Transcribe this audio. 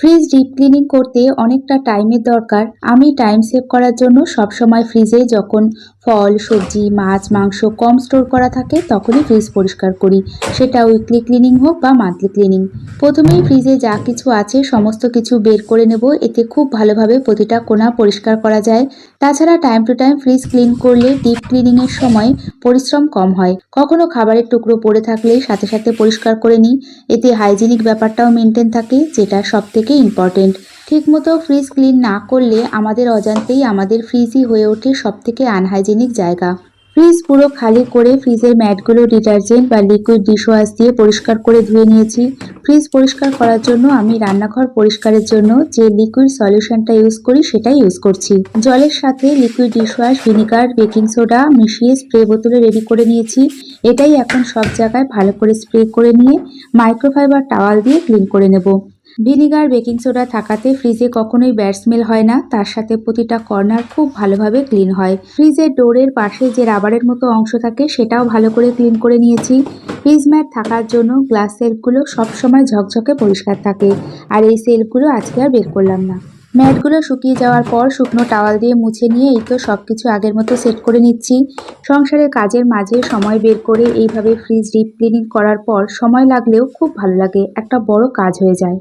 Fridge deep cleaning করতে অনেকটা টাইমের দরকার। আমি টাইম সেভ করার জন্য সবসময় ফ্রিজে যখন ফল, সবজি, মাছ, মাংস কম স্টোর করা থাকে তখনই ফ্রিজ পরিষ্কার করি। সেটা উইকলি ক্লিনিং হোক বা মান্থলি ক্লিনিং। প্রথমেই ফ্রিজে যা কিছু আছে সমস্ত কিছু বের করে নেব, এতে খুব ভালোভাবে প্রতিটা কোণা পরিষ্কার করা যায়। তাছাড়া time to time fridge clean করলে ডিপ ক্লিনিংয়ের সময় পরিশ্রম কম হয়। কখনো খাবারের টুকরো পড়ে থাকলে সাথে সাথে পরিষ্কার করে নিই। এতে হাইজিনিক ব্যাপারটাও মেনটেন থাকে, যেটা সবথেকে ইম্পর্টেন্ট। ঠিকমতো ফ্রিজ ক্লিন না করলে আমাদের অজান্তেই আমাদের ফ্রিজই হয়ে ওঠে সবথেকে আনহাইজেনিক জায়গা। ফ্রিজ পুরো খালি করে ফ্রিজের ম্যাটগুলো ডিটারজেন্ট বা লিকুইড ডিশওয়াশ দিয়ে পরিষ্কার করে ধুয়ে নিয়েছি। ফ্রিজ পরিষ্কার করার জন্য আমি রান্নাঘর পরিষ্কারের জন্য যে লিকুইড সলিউশনটা ইউজ করি সেটাই ইউজ করছি। জলের সাথে liquid dishwash, vinegar, baking soda মিশিয়ে স্প্রে বোতলে রেডি করে নিয়েছি। এটাই এখন সব জায়গায় ভালো করে স্প্রে করে নিয়ে মাইক্রোফাইবার টাওয়াল দিয়ে ক্লিন করে নেব। ভিনিগার, বেকিং সোডা থাকাতে ফ্রিজে কখনোই ব্যাড স্মেল হয় না, তার সাথে প্রতিটা কর্নার খুব ভালোভাবে ক্লিন হয়। ফ্রিজের ডোরের পাশে যে রাবারের মতো অংশ থাকে সেটাও ভালো করে ক্লিন করে নিয়েছি। ফ্রিজ ম্যাট থাকার জন্য গ্লাস সেলফগুলো সবসময় ঝকঝকে পরিষ্কার থাকে, আর এই সেলফগুলো আজকে আর বের করলাম না। ম্যাটগুলো শুকিয়ে যাওয়ার পর শুকনো টাওয়াল দিয়ে মুছে নিয়ে এই তো সবকিছু আগের মতো সেট করে নিচ্ছি। সংসারের কাজের মাঝে সময় বের করে এইভাবে ফ্রিজ ডিপ ক্লিনিং করার পর সময় লাগলেও খুব ভালো লাগে, একটা বড় কাজ হয়ে যায়।